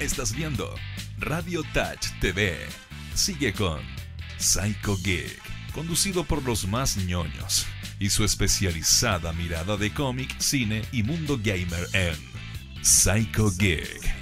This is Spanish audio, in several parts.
Estás viendo Radio Touch TV. Sigue con Psycho Geek, conducido por los más ñoños y su especializada mirada de cómic, cine y mundo gamer en Psycho Geek.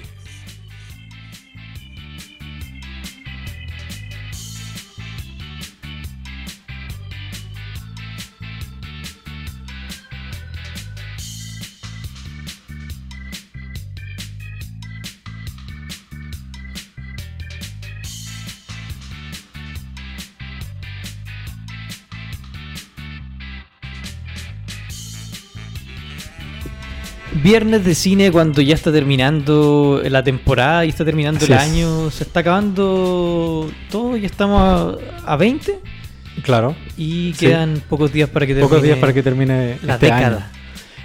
Viernes de cine cuando ya está terminando la temporada y está terminando el año, se está acabando todo y estamos a 20. Claro. Y quedan pocos días para que termine. Pocos días para que termine la este década. año.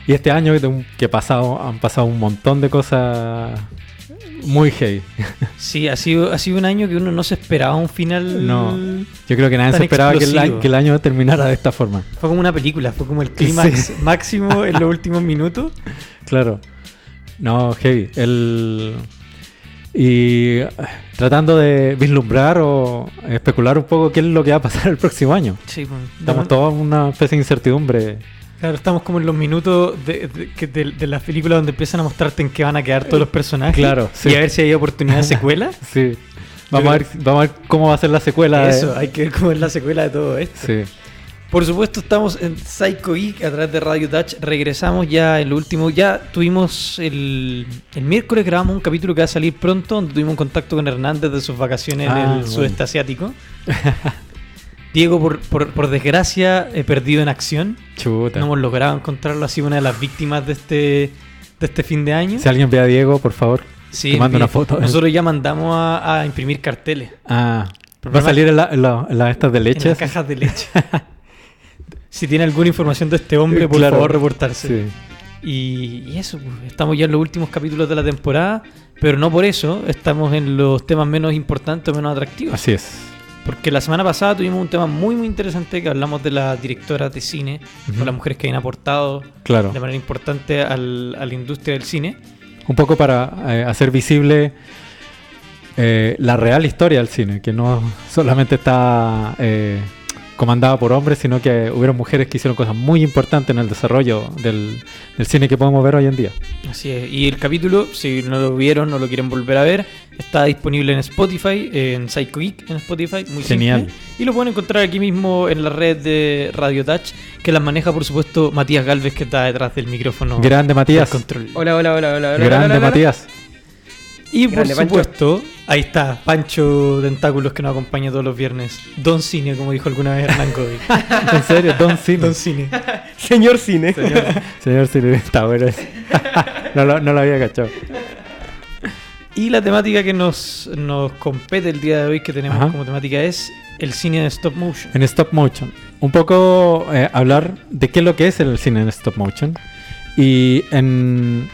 Y este año han pasado un montón de cosas muy heavy. Sí, ha sido un año que uno no se esperaba un final. No, yo creo que nadie se esperaba que el año terminara de esta forma. Fue como una película, fue como el clímax máximo en los últimos minutos. Claro. No, heavy. Y tratando de vislumbrar o especular un poco qué es lo que va a pasar el próximo año. Sí, pues, estamos todos en una especie de incertidumbre. Claro, estamos como en los minutos de las películas donde empiezan a mostrarte en qué van a quedar todos los personajes. Claro, sí. Y a ver si hay oportunidad de secuela. Sí. Vamos a ver cómo va a ser la secuela. Eso, hay que ver cómo es la secuela de todo esto. Sí. Por supuesto, estamos en Psycho Geek a través de Radio Touch. Regresamos ya en lo último. Ya tuvimos el miércoles, grabamos un capítulo que va a salir pronto, donde tuvimos un contacto con Hernández de sus vacaciones en el sudeste asiático. Diego, por desgracia, perdido en acción. Chuta. No hemos logrado encontrarlo. Ha sido una de las víctimas de este fin de año. Si alguien ve a Diego, por favor, que mande una foto. Nosotros ya mandamos a imprimir carteles. Va a salir en las estas de leche. En las cajas de leche. Si tiene alguna información de este hombre, por favor, reportarse. Sí. Y eso, pues, estamos ya en los últimos capítulos de la temporada, pero no por eso estamos en los temas menos importantes o menos atractivos. Así es. Porque la semana pasada tuvimos un tema muy muy interesante que hablamos de las directoras de cine, con las mujeres que han aportado de manera importante a la industria del cine. Un poco para hacer visible la real historia del cine, que no solamente está comandada por hombres, sino que hubieron mujeres que hicieron cosas muy importantes en el desarrollo del cine que podemos ver hoy en día. Así es, y el capítulo, si no lo vieron o lo quieren volver a ver, está disponible en Spotify, en Psycho Geek en Spotify, muy genial. Simple. Y lo pueden encontrar aquí mismo en la red de Radio Touch, que las maneja por supuesto Matías Galvez, que está detrás del micrófono. Grande Matías. Control. Hola. Grande Matías. Y por supuesto, ahí está Pancho Tentáculos, que nos acompaña todos los viernes. Don Cine, como dijo alguna vez Hernán Cody. ¿En serio? Don Cine. Don Cine. Señor Cine. Señor Cine, está bueno. No lo había cachado. Y la temática que nos compete el día de hoy, que tenemos como temática, es el cine en stop motion. En stop motion. Un poco hablar de qué es lo que es el cine en stop motion. Y en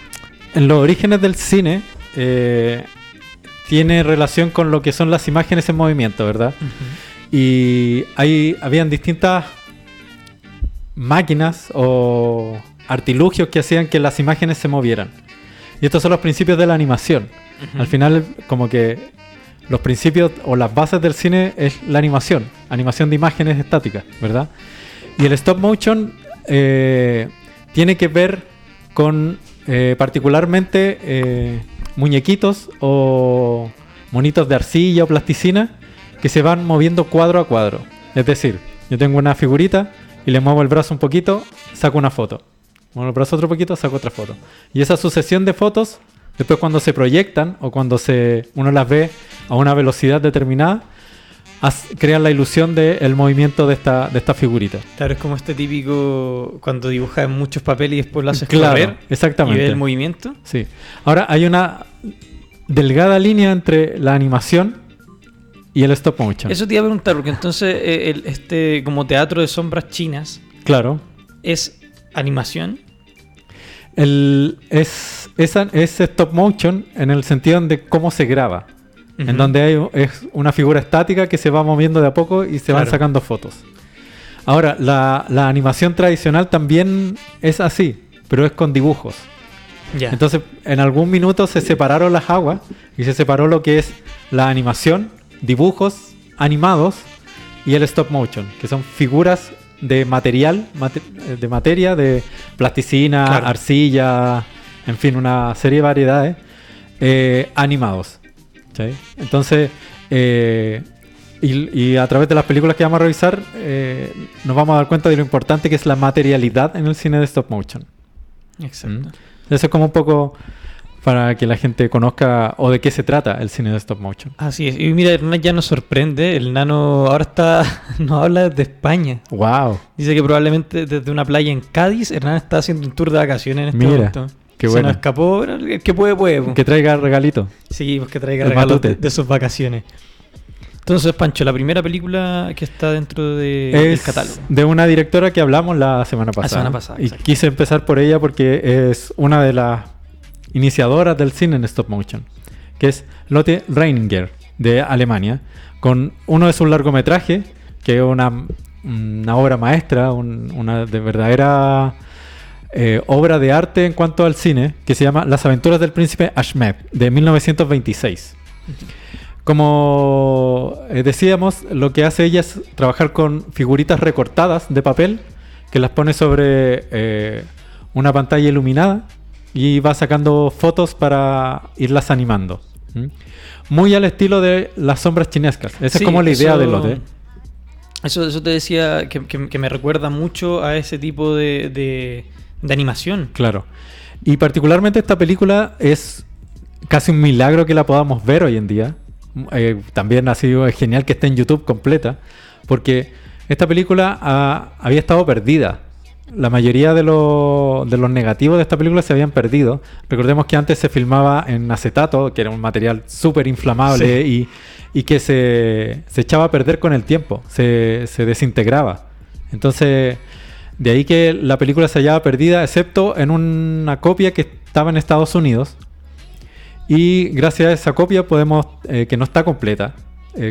los orígenes del cine tiene relación con lo que son las imágenes en movimiento, ¿verdad? Uh-huh. Y habían distintas máquinas o artilugios que hacían que las imágenes se movieran. Y estos son los principios de la animación. Uh-huh. Al final, como que los principios o las bases del cine es la animación de imágenes estáticas, ¿verdad? Y el stop motion tiene que ver con particularmente muñequitos o monitos de arcilla o plasticina que se van moviendo cuadro a cuadro. Es decir, yo tengo una figurita y le muevo el brazo un poquito, saco una foto. Muevo el brazo otro poquito, saco otra foto. Y esa sucesión de fotos, después cuando se proyectan o cuando uno las ve a una velocidad determinada, crean la ilusión del movimiento de esta figurita. Claro, es como este típico cuando dibujas en muchos papeles y después lo haces correr, exactamente. Y ves el movimiento. Sí. Ahora hay una delgada línea entre la animación y el stop motion. Eso te iba a preguntar, porque entonces como teatro de sombras chinas, claro, ¿es animación? Es stop motion en el sentido de cómo se graba. Uh-huh. En donde es una figura estática que se va moviendo de a poco y se van sacando fotos. Ahora, la animación tradicional también es así, pero es con dibujos. Ya. Entonces, en algún minuto se separaron las aguas y se separó lo que es la animación, dibujos animados y el stop motion, que son figuras de material, de materia, de plasticina, Claro. arcilla, en fin, una serie de variedades animados. ¿Sí? Entonces, y a través de las películas que vamos a revisar, nos vamos a dar cuenta de lo importante que es la materialidad en el cine de stop motion. Exacto. Eso es como un poco para que la gente conozca o de qué se trata el cine de stop motion. Así es. Y mira, Hernán ya nos sorprende. El nano ahora nos habla desde España. ¡Wow! Dice que probablemente desde una playa en Cádiz, Hernán está haciendo un tour de vacaciones en este Mira, momento. qué Se bueno. nos escapó, pero el que puede, puede. Po. Que traiga regalito. Sí, pues que traiga El regalos matute. de sus vacaciones. Entonces, Pancho, la primera película que está dentro del Es catálogo. de una directora que hablamos la semana pasada. semana pasada, Y exacto. quise empezar por ella porque es una de las iniciadoras del cine en stop motion, que es Lotte Reininger, de Alemania, con uno de sus largometrajes, que es una obra maestra, una de verdadera obra de arte en cuanto al cine, que se llama Las aventuras del príncipe Ahmed, de 1926. Como decíamos, lo que hace ella es trabajar con figuritas recortadas de papel que las pone sobre una pantalla iluminada y va sacando fotos para irlas animando. ¿Mm? Muy al estilo de las sombras chinescas. Esa Sí, es como la idea eso- de Lotte. Eso te decía que me recuerda mucho a ese tipo de animación. Claro. Y particularmente esta película es casi un milagro que la podamos ver hoy en día. También ha sido genial que esté en YouTube completa, porque esta película había estado perdida. La mayoría de los negativos de esta película se habían perdido. Recordemos que antes se filmaba en acetato, que era un material súper inflamable y que se echaba a perder con el tiempo, se desintegraba. Entonces, de ahí que la película se hallaba perdida, excepto en una copia que estaba en Estados Unidos. Y gracias a esa copia podemos, que no está completa,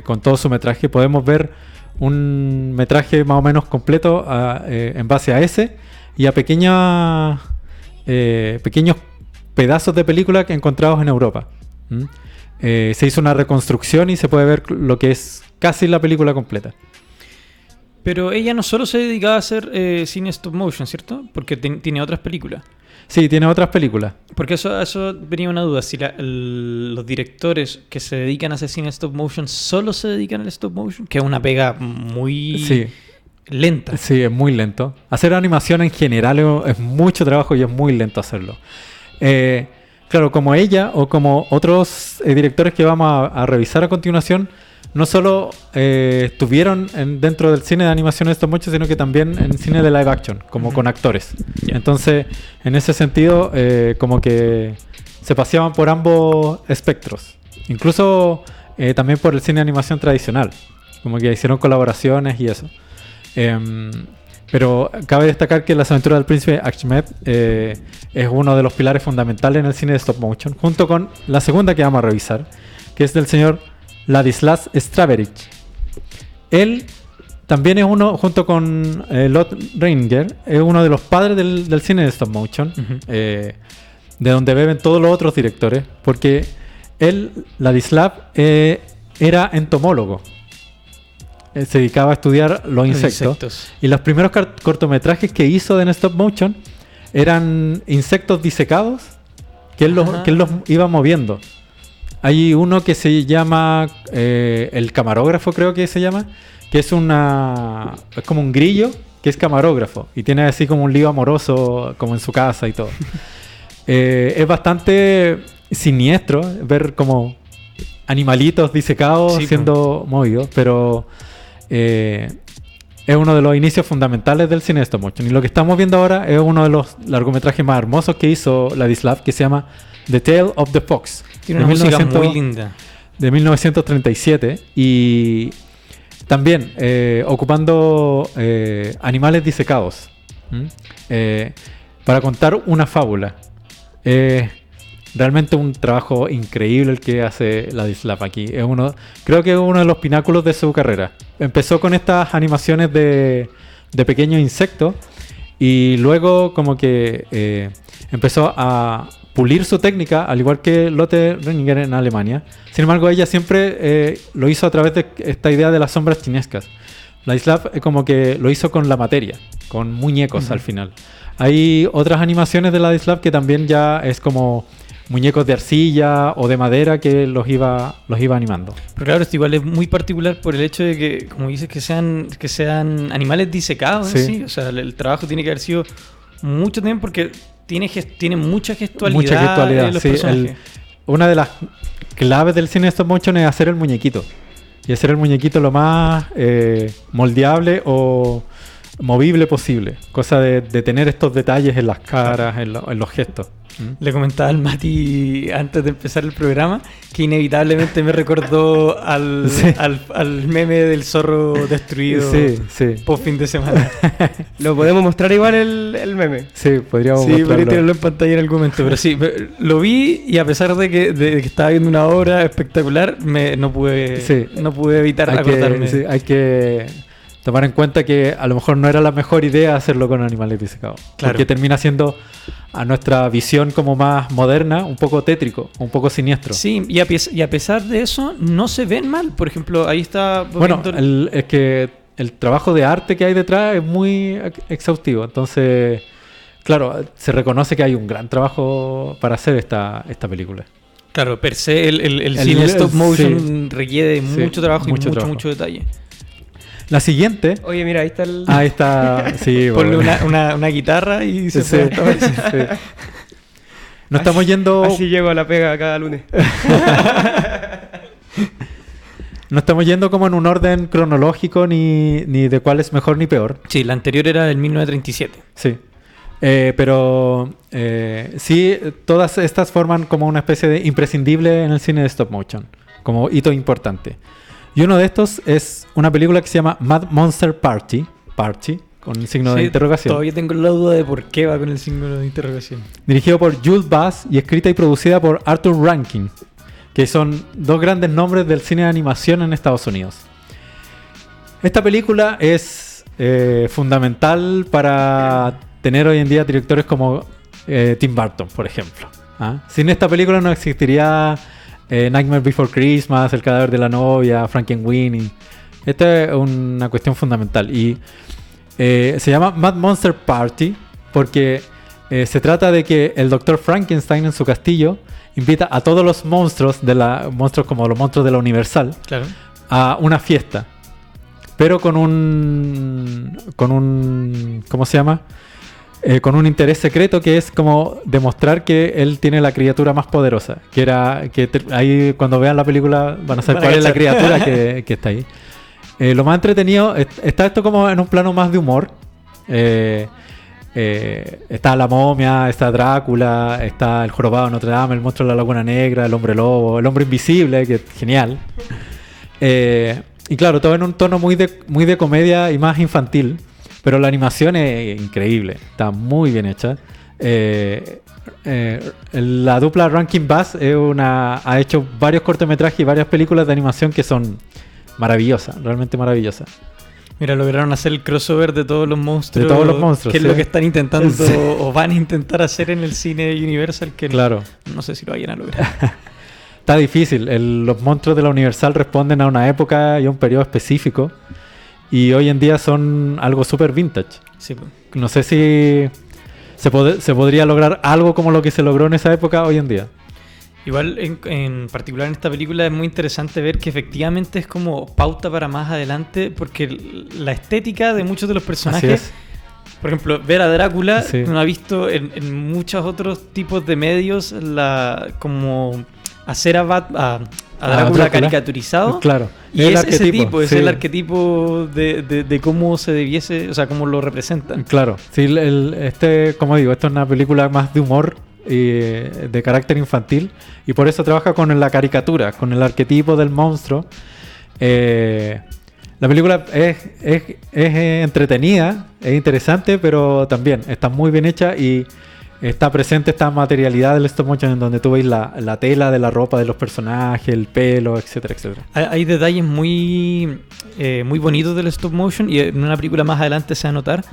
con todo su metraje, podemos ver un metraje más o menos completo en base a ese y a pequeños pedazos de película que encontrados en Europa. ¿Mm? Se hizo una reconstrucción y se puede ver lo que es casi la película completa. Pero ella no solo se dedicaba a hacer cine stop motion, ¿cierto? Porque tiene otras películas. Sí, tiene otras películas. Porque eso venía una duda. Si los directores que se dedican a hacer cine stop motion solo se dedican al stop motion, que es una pega muy Sí. lenta. Sí, es muy lento. Hacer animación en general es mucho trabajo y es muy lento hacerlo. Claro, como ella o como otros directores que vamos a revisar a continuación, no solo estuvieron dentro del cine de animación de stop motion, sino que también en cine de live action, como con actores. Ya. Entonces, en ese sentido, como que se paseaban por ambos espectros. Incluso también por el cine de animación tradicional. Como que hicieron colaboraciones y eso. Pero cabe destacar que Las aventuras del príncipe Ahmed es uno de los pilares fundamentales en el cine de stop motion, junto con la segunda que vamos a revisar, que es del señor Ladislas Straverich. Él también es uno, junto con Lotte Reininger, es uno de los padres del cine de stop motion, Ujú. de donde beben todos los otros directores, porque él, Ladislav, era entomólogo. Se dedicaba a estudiar los insectos. Y los primeros cortometrajes que hizo en stop motion eran insectos disecados que él los iba moviendo. Hay uno que se llama el camarógrafo, creo que se llama, que es como un grillo que es camarógrafo y tiene así como un lío amoroso como en su casa y todo. Es bastante siniestro ver como animalitos disecados Sí, siendo movidos, pero es uno de los inicios fundamentales del cine de stop motion. Y lo que estamos viendo ahora es uno de los largometrajes más hermosos que hizo Ladislav, que se llama The Tale of the Fox. Tiene una de música 1900 muy linda. de 1937 y también ocupando animales disecados para contar una fábula. Realmente un trabajo increíble el que hace Ladislav aquí. Creo que es uno de los pináculos de su carrera. Empezó con estas animaciones de pequeños insectos y luego como que empezó a pulir su técnica, al igual que Lotte Reiniger en Alemania. Sin embargo, ella siempre lo hizo a través de esta idea de las sombras chinescas. Ladislav como que lo hizo con la materia, con muñecos al final. Hay otras animaciones de Ladislav que también ya es como muñecos de arcilla o de madera que los iba animando. Pero claro, esto igual es muy particular por el hecho de que, como dices, que sean animales disecados en sí. O sea, el trabajo tiene que haber sido mucho también porque tiene mucha gestualidad en los personajes. Una de las claves del cine stop motion es hacer el muñequito. Y hacer el muñequito lo más moldeable o movible posible. Cosa de tener estos detalles en las caras, en los gestos. Le comentaba al Mati antes de empezar el programa que inevitablemente me recordó al meme del zorro destruido post fin de semana. ¿Lo podemos mostrar igual el meme? Sí, podríamos mostrarlo. Podría tenerlo en pantalla en algún momento. Pero sí, lo vi y a pesar de que estaba viendo una obra espectacular, no pude evitar acordarme. Hay que tomar en cuenta que a lo mejor no era la mejor idea hacerlo con animales disecados. Claro. Porque termina siendo, a nuestra visión como más moderna, un poco tétrico, un poco siniestro. Sí, y a pesar de eso, no se ven mal. Por ejemplo, ahí está... Bueno, es que el trabajo de arte que hay detrás es muy exhaustivo. Entonces, claro, se reconoce que hay un gran trabajo para hacer esta película. Claro, per se el cine stop motion requiere mucho trabajo y mucho detalle. La siguiente... Oye, mira, ahí está el... Ahí está, sí. Ponle una guitarra y se puede estar. No estamos yendo... Así llego a la pega cada lunes. No estamos yendo como en un orden cronológico ni de cuál es mejor ni peor. Sí, la anterior era del 1937. Sí. Pero sí, todas estas forman como una especie de imprescindible en el cine de stop motion, como hito importante. Y uno de estos es una película que se llama Mad Monster Party, con un signo de interrogación. Todavía tengo la duda de por qué va con el signo de interrogación. Dirigido por Jules Bass y escrita y producida por Arthur Rankin, que son dos grandes nombres del cine de animación en Estados Unidos. Esta película es fundamental para tener hoy en día directores como Tim Burton, por ejemplo. Sin esta película no existiría Nightmare Before Christmas, El cadáver de la novia, Frankenweenie. Esta es una cuestión fundamental. Y se llama Mad Monster Party porque se trata de que el Dr. Frankenstein en su castillo invita a todos los monstruos monstruos como los monstruos de la Universal, claro, a una fiesta. Pero con un ¿cómo se llama? Con un interés secreto que es como demostrar que él tiene la criatura más poderosa. Ahí cuando vean la película van a saber cuál es la criatura que está ahí. Lo más entretenido, está esto como en un plano más de humor. Está la momia, está Drácula, está el jorobado de Notre Dame, el monstruo de la Laguna Negra, el hombre lobo, el hombre invisible, que es genial. Y claro, todo en un tono muy de comedia y más infantil. Pero la animación es increíble, está muy bien hecha. La dupla Rankin Bass ha hecho varios cortometrajes y varias películas de animación que son maravillosas, realmente maravillosas. Mira, lograron hacer el crossover de todos los monstruos. De todos los monstruos, que es lo que están intentando o van a intentar hacer en el cine Universal, que claro, no sé si lo vayan a lograr. Está difícil. Los monstruos de la Universal responden a una época y a un periodo específico. Y hoy en día son algo súper vintage. Sí. No sé si se podría lograr algo como lo que se logró en esa época hoy en día. Igual, en particular en esta película es muy interesante ver que efectivamente es como pauta para más adelante, porque la estética de muchos de los personajes, por ejemplo, ver a Drácula, uno ha visto en muchos otros tipos de medios como hacer a Drácula caricaturizado. Claro. Y es ese tipo, es el arquetipo de cómo se debiese, o sea, cómo lo representan. Claro. Sí, como digo, esto es una película más de humor y de carácter infantil. Y por eso trabaja con la caricatura, con el arquetipo del monstruo. La película es entretenida, es interesante, pero también está muy bien hecha y está presente esta materialidad del stop motion en donde tú veis la tela de la ropa de los personajes, el pelo, etcétera, etcétera. Hay detalles muy bonitos del stop motion y en una película más adelante se va a notar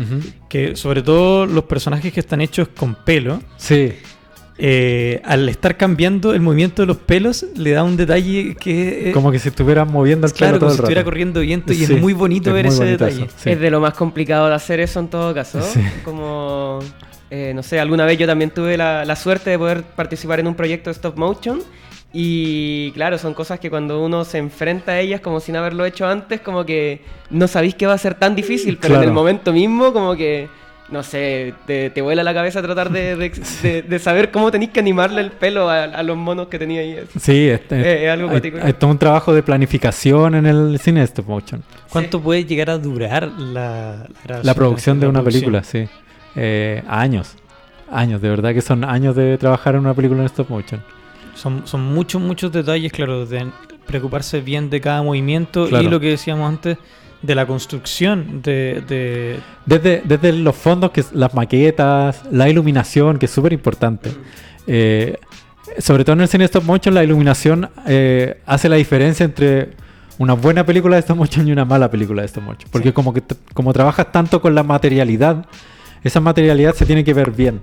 que sobre todo los personajes que están hechos con pelo, sí, al estar cambiando el movimiento de los pelos, le da un detalle que... Como que si estuvieran moviendo el claro, pelo todo como el si estuviera rato. corriendo viento y Sí, es muy bonito es ver muy ese bonito detalle. eso, sí. Es de lo más complicado de hacer eso en todo caso. Sí. Como, no sé, alguna vez yo también tuve la suerte de poder participar en un proyecto de stop motion. Y claro, son cosas que cuando uno se enfrenta a ellas como sin haberlo hecho antes, como que no sabéis que va a ser tan difícil, pero Claro. en el momento mismo como que, no sé, te vuela la cabeza tratar de saber cómo tenéis que animarle el pelo a los monos que tenía ahí. Sí, Es algo hay particular. todo un trabajo de planificación en el cine de stop motion. ¿Cuánto puede llegar a durar la grabación La producción de la una producción? película, sí. Años. Años, de verdad que son años de trabajar en una película en stop motion. Son muchos detalles, claro, de preocuparse bien de cada movimiento Claro. y lo que decíamos antes, de la construcción de Desde los fondos, que es las maquetas, la iluminación, que es súper importante. Sobre todo en el cine stop motion, la iluminación hace la diferencia entre una buena película de stop motion y una mala película de stop motion. Porque Sí. como trabajas tanto con la materialidad, esa materialidad se tiene que ver bien.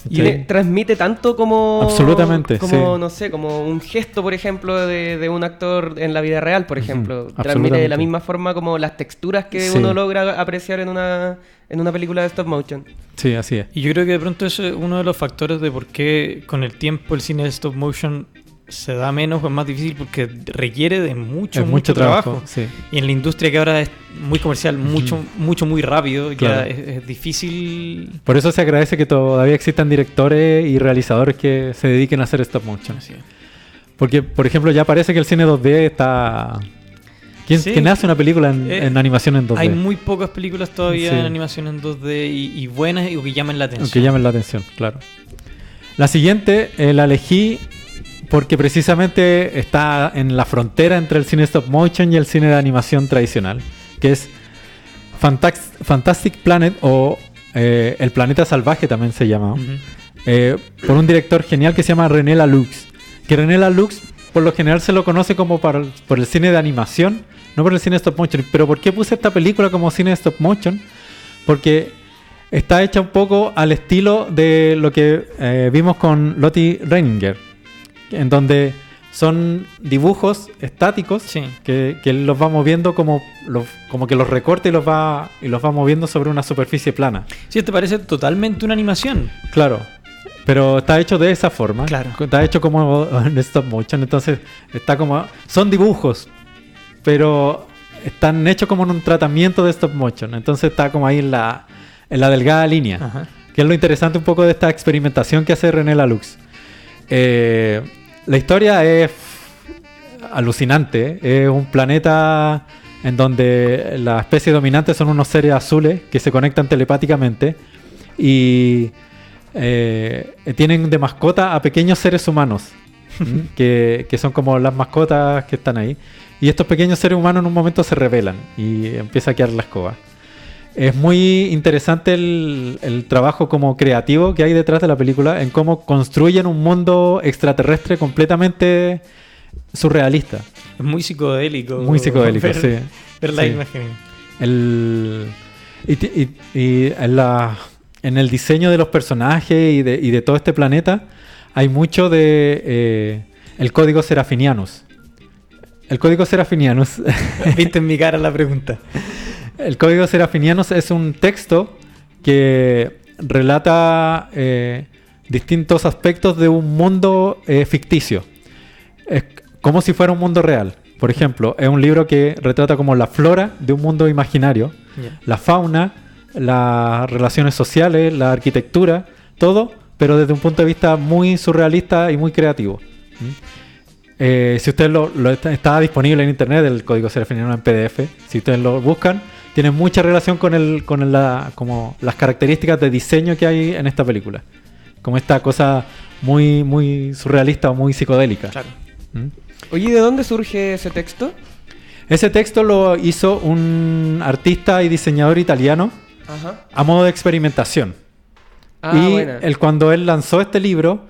Y ¿Cachai? transmite tanto como... Absolutamente, como, sí. no sé, como un gesto, por ejemplo, de un actor en la vida real, por ejemplo. Transmite de absolutamente. la misma forma como las texturas que Sí. uno logra apreciar en una película de stop motion. Sí, así es. Y yo creo que de pronto eso es uno de los factores de por qué con el tiempo el cine de stop motion se da menos o es más difícil, porque requiere de mucho trabajo. Sí. Y en la industria que ahora es muy comercial, muy rápido, Claro. ya es difícil. Por eso se agradece que todavía existan directores y realizadores que se dediquen a hacer stop motion. Así es. Porque, por ejemplo, ya parece que el cine 2D está... Sí. ¿Quién hace una película en animación en 2D? Hay muy pocas películas todavía Sí. en animación en 2D y buenas y que llamen la atención. Que llamen la atención, claro. La siguiente la elegí porque precisamente está en la frontera entre el cine stop motion y el cine de animación tradicional, que es Fantastic Planet, o El Planeta Salvaje también se llama, Ujú. por un director genial que se llama René Laloux. Que René Laloux por lo general se lo conoce como por el cine de animación, no por el cine stop motion. Pero ¿por qué puse esta película como cine stop motion? Porque está hecha un poco al estilo de lo que vimos con Lotte Reininger, en donde son dibujos estáticos Sí. que él los va moviendo como que los recorta y los va moviendo sobre una superficie plana. Sí, te parece totalmente una animación. Claro, pero está hecho de esa forma. Claro. Está hecho como en stop motion, entonces está como... Son dibujos, pero están hechos como en un tratamiento de stop motion. Entonces está como ahí en la delgada línea. Ajá. Que es lo interesante un poco de esta experimentación que hace René Laloux. La historia es alucinante. Es un planeta en donde la especie dominante son unos seres azules que se conectan telepáticamente y tienen de mascota a pequeños seres humanos que son como las mascotas que están ahí. Y estos pequeños seres humanos en un momento se rebelan y empieza a quedar la escoba. Es muy interesante el trabajo como creativo que hay detrás de la película, en cómo construyen un mundo extraterrestre completamente surrealista. Es muy psicodélico. Muy psicodélico, ver, sí. ver la Sí. imagen. Y en el diseño de los personajes y de todo este planeta hay mucho de el código Serafinianus. El código Serafinianus... Viste en mi cara la pregunta. El código Serafinianus es un texto que relata distintos aspectos de un mundo ficticio. Es como si fuera un mundo real. Por ejemplo, es un libro que retrata como la flora de un mundo imaginario, Ya. la fauna, las relaciones sociales, la arquitectura, todo, pero desde un punto de vista muy surrealista y muy creativo. Si ustedes está disponible en internet, el código Serafinianus en PDF. Si ustedes lo buscan, tiene mucha relación con como las características de diseño que hay en esta película. Como esta cosa muy, muy surrealista o muy psicodélica. Claro. ¿Mm? Oye, ¿de dónde surge ese texto? Ese texto lo hizo un artista y diseñador italiano Ajá. a modo de experimentación. Y buena. cuando él lanzó este libro,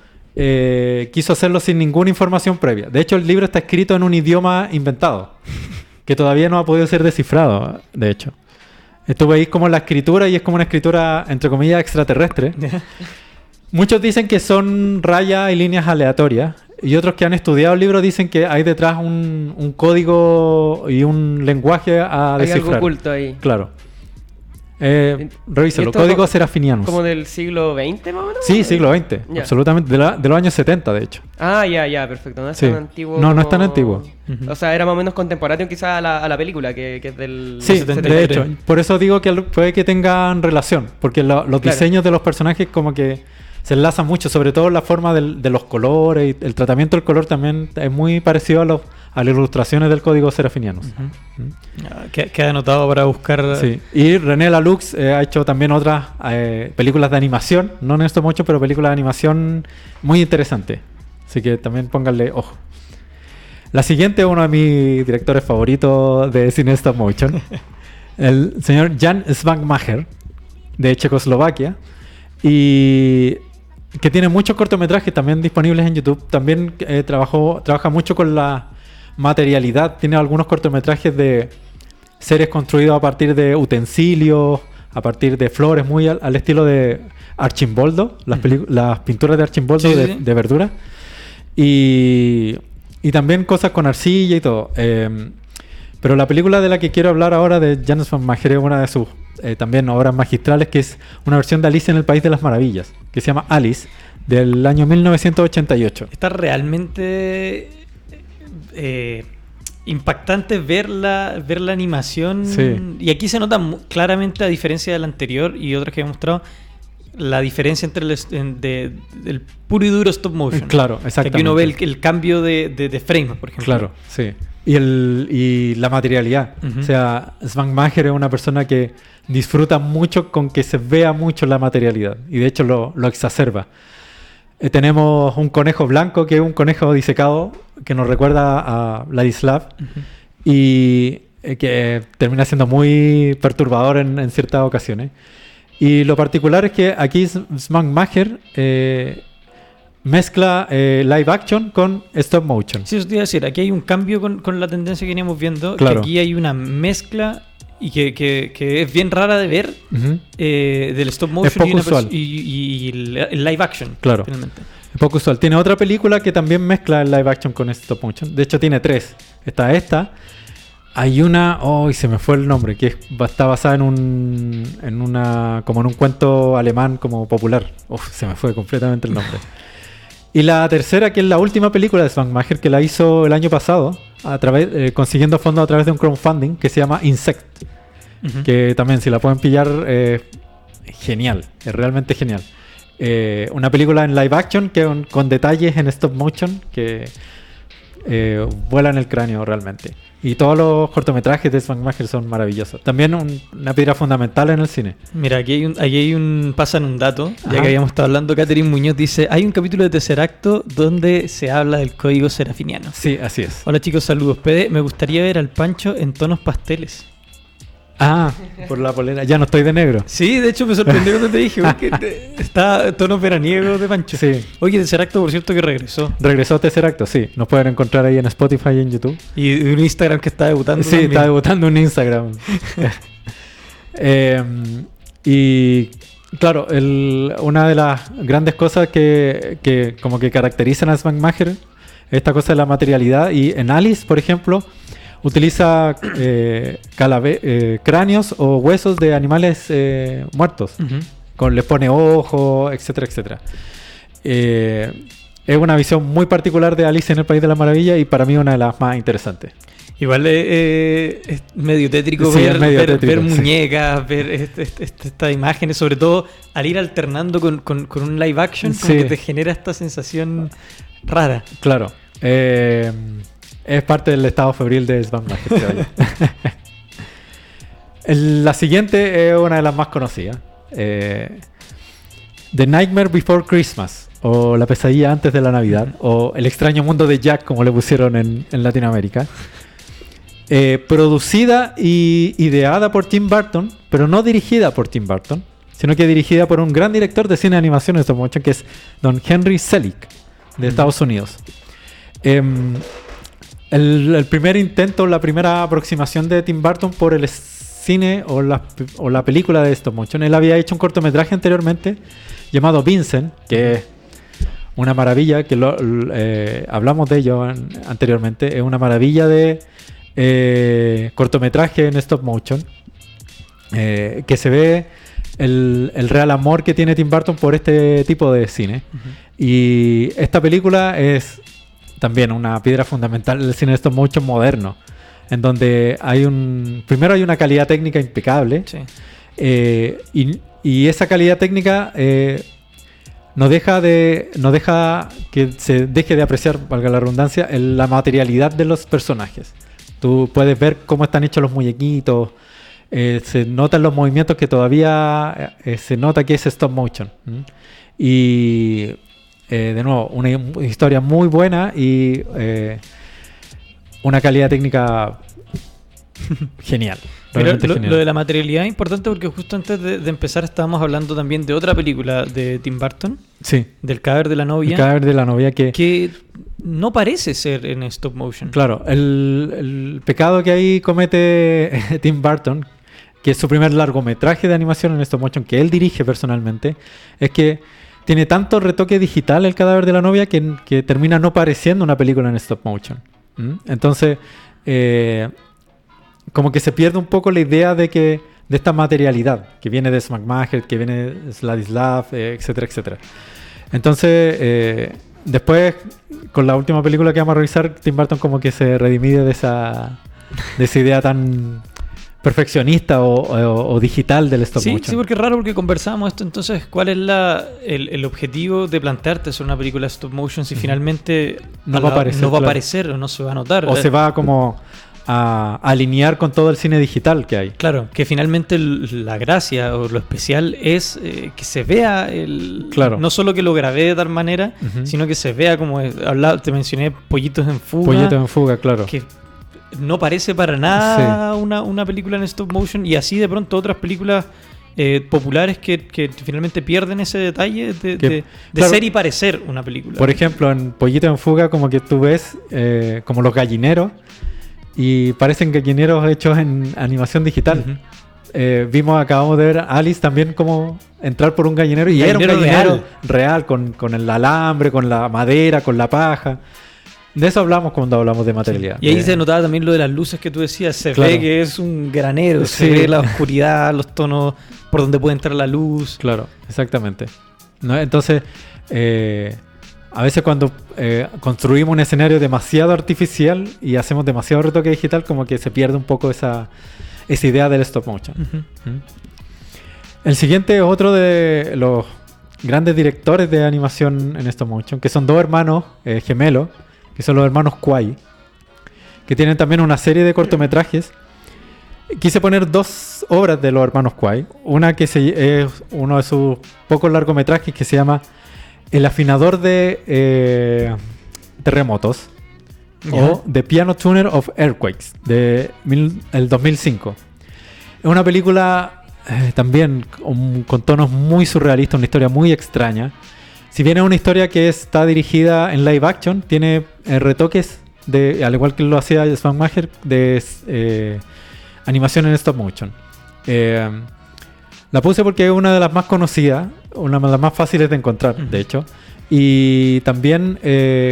quiso hacerlo sin ninguna información previa. De hecho, el libro está escrito en un idioma inventado, que todavía no ha podido ser descifrado, de hecho. Esto veis como la escritura, y es como una escritura, entre comillas, extraterrestre. Muchos dicen que son rayas y líneas aleatorias. Y otros que han estudiado el libro dicen que hay detrás un código y un lenguaje a Hay descifrar. algo oculto ahí. Claro. Revísalo. ¿Y esto Código como- Serafinianus. ¿Como del siglo XX más o menos? Sí, siglo XX. Ya. Absolutamente. De los años 70, de hecho. Ah, ya, perfecto. No es Sí. tan antiguo. No, no es tan como- antiguo. Ujú. O sea, era más o menos contemporáneo quizás a la película, que es del... Sí, 73. de hecho. Por eso digo que puede que tengan relación. Porque los Claro. diseños de los personajes como que se enlazan mucho. Sobre todo la forma de los colores. Y el tratamiento del color también es muy parecido a las ilustraciones del código Serafinianus. Queda anotado para buscar. Sí. Y René Laloux ha hecho también otras películas de animación. No en esto mucho, pero películas de animación muy interesantes. Así que también pónganle ojo. La siguiente es uno de mis directores favoritos de cine stop motion. El señor Jan Svankmajer, de Checoslovaquia. Y que tiene muchos cortometrajes también disponibles en YouTube. También trabaja mucho con la materialidad. Tiene algunos cortometrajes de seres construidos a partir de utensilios, a partir de flores, muy al estilo de Archimboldo, las pinturas de Archimboldo Sí, de, sí. de verdura. Y también cosas con arcilla y todo. Pero la película de la que quiero hablar ahora de Jan Svankmajer es una de sus también obras magistrales, que es una versión de Alicia en el País de las Maravillas, que se llama Alice, del año 1988. Está realmente impactante ver la animación. Sí. Y aquí se nota claramente, a diferencia del anterior y otros que he mostrado, la diferencia entre el puro y duro stop motion. Claro, Que exactamente. aquí uno ve el cambio de frames, por ejemplo. Claro, sí. Y la materialidad. Ujú. O sea, Svankmajer es una persona que disfruta mucho con que se vea mucho la materialidad. Y de hecho lo exacerba. Tenemos un conejo blanco, que es un conejo disecado, que nos recuerda a Vladislav. Y que termina siendo muy perturbador en ciertas ocasiones. Y lo particular es que aquí Svankmajer mezcla live action con stop motion. Sí, eso te iba a decir. Aquí hay un cambio con la tendencia que veníamos viendo. Claro. Que aquí hay una mezcla y que es bien rara de ver Ujú. del stop motion Es poco y, una usual. y el live action. Claro. Finalmente. Es poco usual. Tiene otra película que también mezcla el live action con stop motion. De hecho, tiene tres. Está esta. Hay una... ¡Oh! Se me fue el nombre. Que está basada en una... Como en un cuento alemán como popular. Uf, se me fue completamente el nombre. Y la tercera, que es la última película de Svankmajer, que la hizo el año pasado, consiguiendo fondos a través de un crowdfunding, que se llama Insect. Ujú. Que también, si la pueden pillar, genial. Es realmente genial. Una película en live action con detalles en stop motion que vuelan el cráneo realmente. Y todos los cortometrajes de Svankmajer son maravillosos. También una piedra fundamental en el cine. Mira, aquí hay un pasan un dato, ya Ajá. que habíamos estado hablando. Catherine Muñoz dice: hay un capítulo de Tercer Acto donde se habla del código serafiniano. Sí, así es. Hola chicos, saludos. PD, me gustaría ver al Pancho en tonos pasteles. Ah, por la polera. Ya no estoy de negro. Sí, de hecho me sorprendió cuando te dije que está tonos veraniegos de Pancho. Sí. Oye, Tercer Acto, por cierto, que regresó. Regresó Tercer Acto, sí. Nos pueden encontrar ahí en Spotify y en YouTube. Y un Instagram que está debutando. Sí, también. está debutando en Instagram. Y claro, una de las grandes cosas que como que caracterizan a Svankmajer es esta cosa de la materialidad. Y en Alice, por ejemplo, utiliza cráneos o huesos de animales muertos. Ujú. Les pone ojos, etcétera, etcétera. Es una visión muy particular de Alicia en el País de las Maravillas y para mí una de las más interesantes. Igual es medio tétrico Sí, ver, es medio ver- tétrico, ver sí. muñecas, ver estas imágenes, sobre todo al ir alternando con un live action, como Sí. que te genera esta sensación rara. Claro. Es parte del estado febril de Svankmajer, creo yo. La siguiente es una de las más conocidas. The Nightmare Before Christmas, o La pesadilla antes de la Navidad, o El extraño mundo de Jack, como le pusieron en Latinoamérica. Producida y ideada por Tim Burton, pero no dirigida por Tim Burton, sino que dirigida por un gran director de cine de animación en stop motion, que es Don Henry Selick, de Estados Unidos. El primer intento, la primera aproximación de Tim Burton por el cine o la película de stop motion. Él había hecho un cortometraje anteriormente llamado Vincent, que es una maravilla, que hablamos de ello anteriormente, es una maravilla de cortometraje en stop motion, que se ve el real amor que tiene Tim Burton por este tipo de cine. Y esta película es también una piedra fundamental del cine de stop motion moderno, en donde primero hay una calidad técnica impecable, Sí. y esa calidad técnica no deja que se deje de apreciar, valga la redundancia, la materialidad de los personajes. Tú puedes ver cómo están hechos los muñequitos, se notan los movimientos que todavía se nota que es stop motion. Y de nuevo, una historia muy buena y una calidad técnica genial. Pero realmente genial. lo de la materialidad es importante porque justo antes de empezar estábamos hablando también de otra película de Tim Burton, Sí, del cadáver de la el novia, cadáver de la novia que no parece ser en stop motion. claro, el pecado que ahí comete Tim Burton, que es su primer largometraje de animación en stop motion que él dirige personalmente, es que tiene tanto retoque digital el cadáver de la novia que termina no pareciendo una película en stop motion. Entonces, como que se pierde un poco la idea de esta materialidad que viene de Smackmacher, que viene de Sladislav, etcétera, etcétera. Entonces, después, con la última película que vamos a revisar, Tim Burton como que se redime de esa idea tan perfeccionista o digital del stop Sí, motion. sí, porque es raro porque conversábamos esto. Entonces, ¿cuál es el objetivo de plantearte hacer una película stop motion si finalmente No va a aparecer, no va a claro. aparecer o no se va a notar? O se va como a alinear con todo el cine digital que hay. Claro, que finalmente la gracia o lo especial es que se vea Claro. no solo que lo grabé de tal manera, Ujú. sino que se vea como te mencioné Pollitos en Fuga, Pollitos en fuga, claro. que no parece para nada una película en stop motion, y así de pronto otras películas populares que finalmente pierden ese detalle de claro, ser y parecer una película. Por ejemplo, en Pollito en Fuga, como que tú ves como los gallineros y parecen gallineros hechos en animación digital. Ujú. Acabamos de ver a Alice también como entrar por un gallinero y era un Gallinero gallinero real con el alambre, con la madera, con la paja. De eso hablamos cuando hablamos de materialidad. Y ahí se notaba también lo de las luces que tú decías. Se Claro. ve que es un granero. Se Sí. ve la oscuridad, los tonos por donde puede entrar la luz. Claro, exactamente. ¿No? Entonces, a veces cuando construimos un escenario demasiado artificial y hacemos demasiado retoque digital, como que se pierde un poco esa idea del stop motion. Ujú. ¿Mm? El siguiente es otro de los grandes directores de animación en stop motion, que son dos hermanos gemelos, que son los hermanos Kwai, que tienen también una serie de cortometrajes. Quise poner dos obras de los hermanos Kwai. Una que es uno de sus pocos largometrajes que se llama El afinador de terremotos, o The Piano Tuner of Earthquakes, el 2005. Es una película también con tonos muy surrealistas, una historia muy extraña. Si bien es una historia que está dirigida en live action, tiene retoques, al igual que lo hacía Smackmacher, de animación en stop motion. La puse porque es una de las más conocidas, una de las más fáciles de encontrar, de hecho. Y también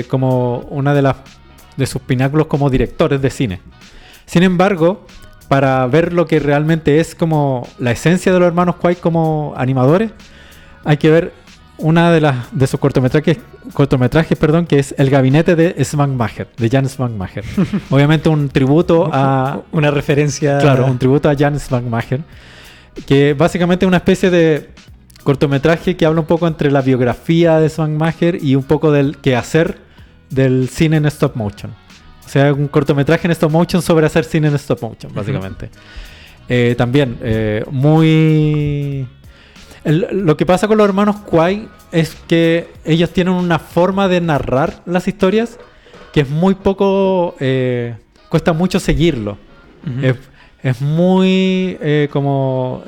como una de sus pináculos como directores de cine. Sin embargo, para ver lo que realmente es como la esencia de los hermanos Kwai como animadores, hay que ver una de sus cortometrajes, que es El gabinete de Smackmacher, de Jan Smackmacher. Obviamente un tributo a... Una referencia. Claro, un tributo a Jan Smackmacher, que básicamente es una especie de cortometraje que habla un poco entre la biografía de Smackmacher y un poco del quehacer del cine en stop motion. O sea, un cortometraje en stop motion sobre hacer cine en stop motion, básicamente. También, muy... lo que pasa con los hermanos Kwai es que ellos tienen una forma de narrar las historias que es muy poco... cuesta mucho seguirlo. Ujú. Es muy como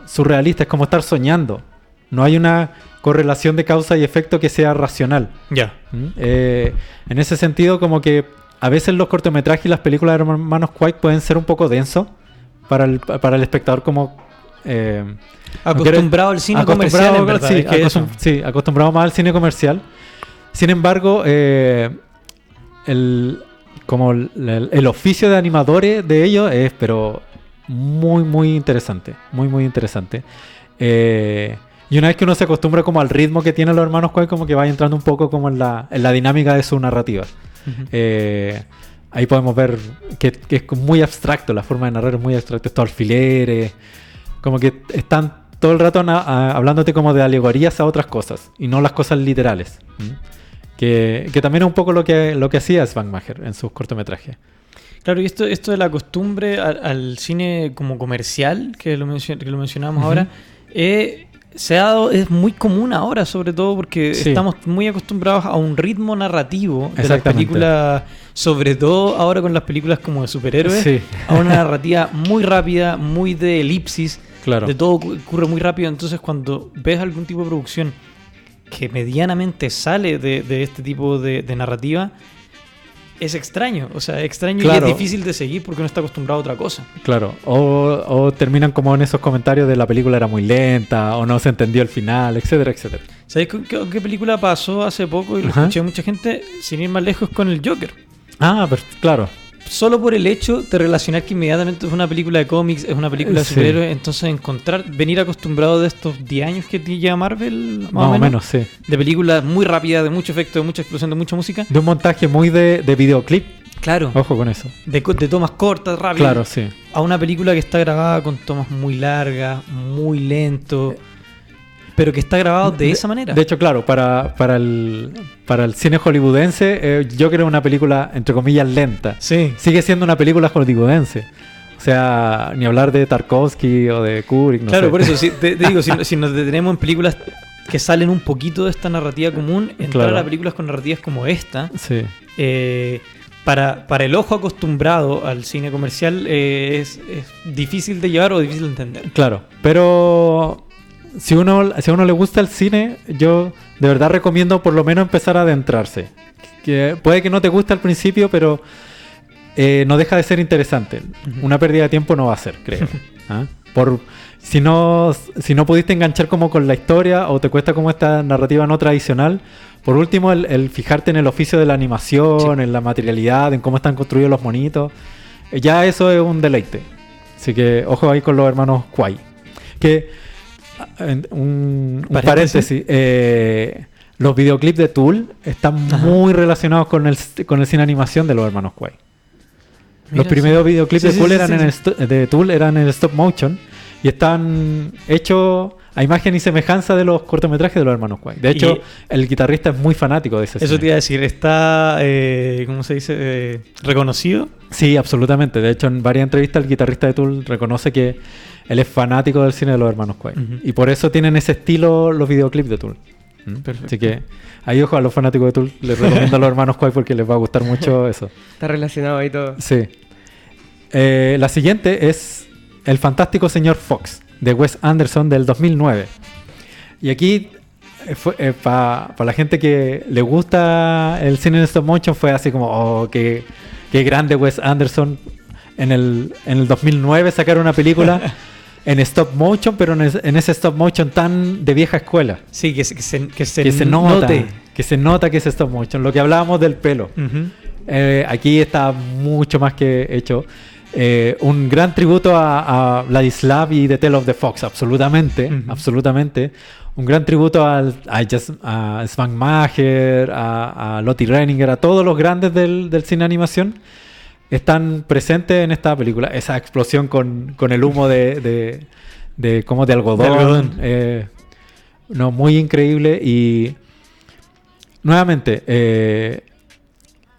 surrealista, es como estar soñando. No hay una correlación de causa y efecto que sea racional. Ya. En ese sentido, como que a veces los cortometrajes y las películas de hermanos Kwai pueden ser un poco densos para el espectador como Acostumbrado al cine comercial, en verdad, sí, es que eso. sí, acostumbrado más al cine comercial. Sin embargo, el oficio de animadores de ellos es, pero muy, muy interesante. Muy, muy interesante. Y una vez que uno se acostumbra como al ritmo que tienen los hermanos Coen, como que va entrando un poco como en la dinámica de su narrativa. Ahí podemos ver que es muy abstracto, la forma de narrar es muy abstracta, estos alfileres, como que están todo el rato hablándote como de alegorías a otras cosas y no las cosas literales. Que también es un poco lo que hacía Svankmajer en sus cortometrajes. Claro, y esto de la costumbre al cine como comercial, que lo mencionamos ahora, se ha dado, es muy común ahora, sobre todo porque estamos muy acostumbrados a un ritmo narrativo de las películas, sobre todo ahora con las películas como de superhéroes, a una narrativa muy rápida, muy de elipsis, de todo ocurre muy rápido. Entonces cuando ves algún tipo de producción que medianamente sale de este tipo de narrativa, es extraño, o sea, extraño y es difícil de seguir porque uno está acostumbrado a otra cosa. Claro, o terminan como en esos comentarios de la película era muy lenta, o no se entendió el final, etcétera, etcétera. ¿Sabes qué película pasó hace poco y lo escuché a mucha gente, sin ir más lejos, con el Joker? Ah, pero claro. Solo por el hecho de relacionar que inmediatamente es una película de cómics, es una película de superhéroes, entonces venir acostumbrado de estos 10 años que lleva Marvel, más o menos, de películas muy rápidas, de mucho efecto, de mucha explosión, de mucha música. De un montaje muy de videoclip. Claro. Ojo con eso. De tomas cortas, rápidas. Claro, sí. A una película que está grabada con tomas muy largas, muy lento, pero que está grabado de esa manera. De hecho, claro, para el cine hollywoodense, yo creo una película, entre comillas, lenta. Sí. Sigue siendo una película hollywoodense. O sea, ni hablar de Tarkovsky o de Kubrick, no claro, sé. por eso, te digo, si nos detenemos en películas que salen un poquito de esta narrativa común, entrar a películas con narrativas como esta, para el ojo acostumbrado al cine comercial es difícil de llevar o difícil de entender. Claro, pero si a uno le gusta el cine, yo de verdad recomiendo por lo menos empezar a adentrarse. Que puede que no te guste al principio, pero no deja de ser interesante. Una pérdida de tiempo no va a ser, creo. Si no pudiste enganchar como con la historia o te cuesta como esta narrativa no tradicional, por último el fijarte en el oficio de la animación, en la materialidad, en cómo están construidos los monitos, ya eso es un deleite. Así que ojo ahí con los hermanos Kwai. Que un paréntesis, los videoclips de Tool están muy relacionados con el cine animación de los hermanos Kwai. Los primeros videoclips de Tool eran en stop motion y están hechos a imagen y semejanza de los cortometrajes de los hermanos Kwai. De hecho, el guitarrista es muy fanático de ese cine. Eso te iba a decir, ¿está, cómo se dice, reconocido? Sí, absolutamente. De hecho, en varias entrevistas el guitarrista de Tool reconoce que él es fanático del cine de los hermanos Kwai. Y por eso tienen ese estilo los videoclips de Tool. Así que ahí ojo a los fanáticos de Tool. Les recomiendo a los hermanos Kwai porque les va a gustar mucho eso. Está relacionado ahí todo. Sí. La siguiente es El fantástico señor Fox, de Wes Anderson, del 2009. Y aquí, para la gente que le gusta el cine en stop motion, fue así como, oh, qué grande Wes Anderson. En el 2009 sacaron una película en stop motion, pero en ese stop motion tan de vieja escuela. Sí, que se note. Que se nota que es stop motion. Lo que hablábamos del pelo. Aquí está mucho más que hecho. Un gran tributo a Vladislav y The Tale of the Fox, absolutamente, absolutamente. Un gran tributo a Svankmajer, a Lotte Reininger, a todos los grandes del cine animación. Están presentes en esta película. Esa explosión con el humo de como de algodón. No, muy increíble. Y nuevamente,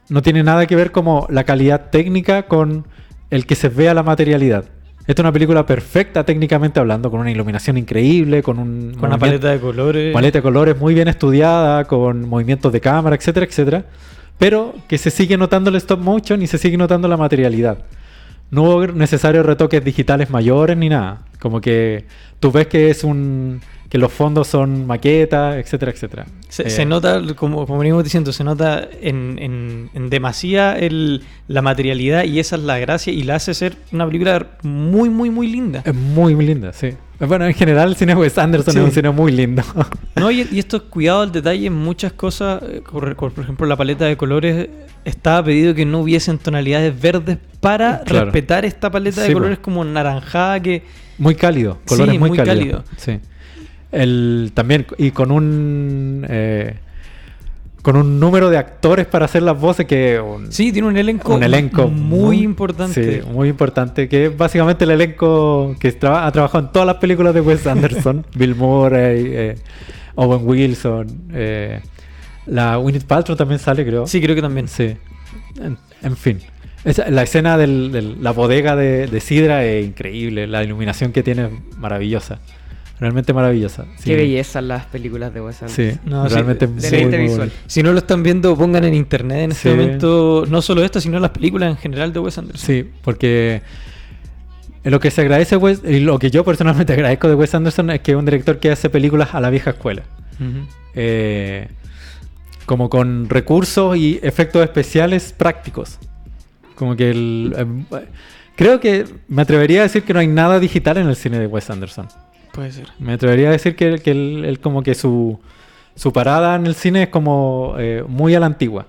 no tiene nada que ver como la calidad técnica con el que se vea la materialidad. Esta es una película perfecta técnicamente hablando, con una iluminación increíble, con una paleta de colores. Paleta de colores muy bien estudiada, con movimientos de cámara, etcétera, etcétera. Pero que se sigue notando el stop motion y se sigue notando la materialidad. No hubo necesarios retoques digitales mayores ni nada. Como que tú ves que que los fondos son maquetas, etcétera, etcétera. Se nota, como venimos diciendo, se nota en demasía la materialidad, y esa es la gracia y la hace ser una película muy, muy, muy linda. Es muy, muy linda, sí. Bueno, en general el cine de Wes Anderson Sí. es un cine muy lindo. No, y estos cuidados al detalle en muchas cosas, por ejemplo, la paleta de colores, estaba pedido que no hubiesen tonalidades verdes para Claro. respetar esta paleta de Sí, colores po. como naranjada que... Muy cálido, colores Sí, muy muy cálidos. Sí. También, y con un número de actores para hacer las voces que... Sí, tiene un elenco muy importante. Sí, muy importante, que es básicamente el elenco que ha trabajado en todas las películas de Wes Anderson. Bill Murray, Owen Wilson, la Gwyneth Paltrow también sale, creo. Sí, creo que también. Sí. En fin. La escena de la bodega de Sidra es increíble. La iluminación que tiene es maravillosa. Realmente maravillosa. Sí. Qué belleza las películas de Wes Anderson. Sí, No, sí, realmente deleite visual. Si no lo están viendo, pongan en internet en este Sí. momento, no solo esto, sino las películas en general de Wes Anderson. Sí, porque lo que se agradece, y lo que yo personalmente agradezco de Wes Anderson es que es un director que hace películas a la vieja escuela. Ujú. Como con recursos y efectos especiales prácticos. Como que creo que me atrevería a decir que no hay nada digital en el cine de Wes Anderson. Puede ser. Me atrevería a decir que él como que su parada en el cine es como muy a la antigua.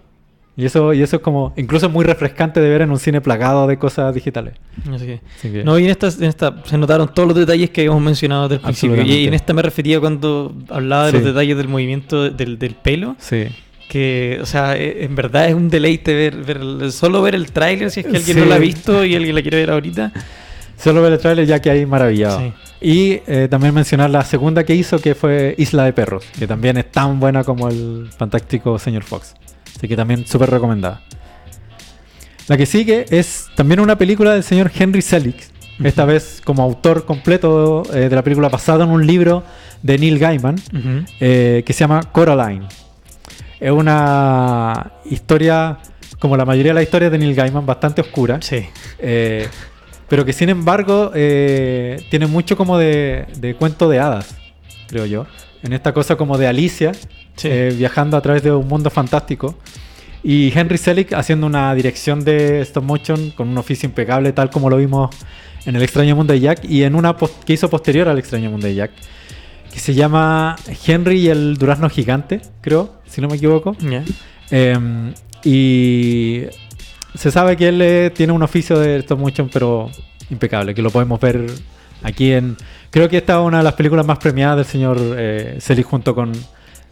Y eso es como incluso muy refrescante de ver en un cine plagado de cosas digitales. Así que- Así que- No, y en esta se notaron todos los detalles que habíamos mencionado desde el principio. Absolutamente. Y en esta me refería cuando hablaba de Sí. los detalles del movimiento del pelo. Sí. Que, o sea, en verdad es un deleite solo ver el tráiler si es que alguien Sí. no lo ha visto y alguien la quiere ver ahorita. Solo ver el trailer ya que hay maravillado. Sí. Y también mencionar la segunda que hizo, que fue Isla de Perros, que también es tan buena como el fantástico Señor Fox. Así que también súper recomendada. La que sigue es también una película del señor Henry Selick, esta vez como autor completo de la película, basada en un libro de Neil Gaiman, que se llama Coraline. Es una historia, como la mayoría de las historias de Neil Gaiman, bastante oscura. Sí. Pero que sin embargo tiene mucho como de cuento de hadas, creo yo. En esta cosa como de Alicia, Sí. viajando a través de un mundo fantástico. Y Henry Selick haciendo una dirección de stop motion con un oficio impecable, tal como lo vimos en El extraño mundo de Jack y en una que hizo posterior al extraño mundo de Jack, que se llama Henry y el durazno gigante, creo, si no me equivoco. Ya. Y se sabe que él tiene un oficio de stop motion, pero impecable, que lo podemos ver aquí en... Creo que esta es una de las películas más premiadas del señor Selick junto con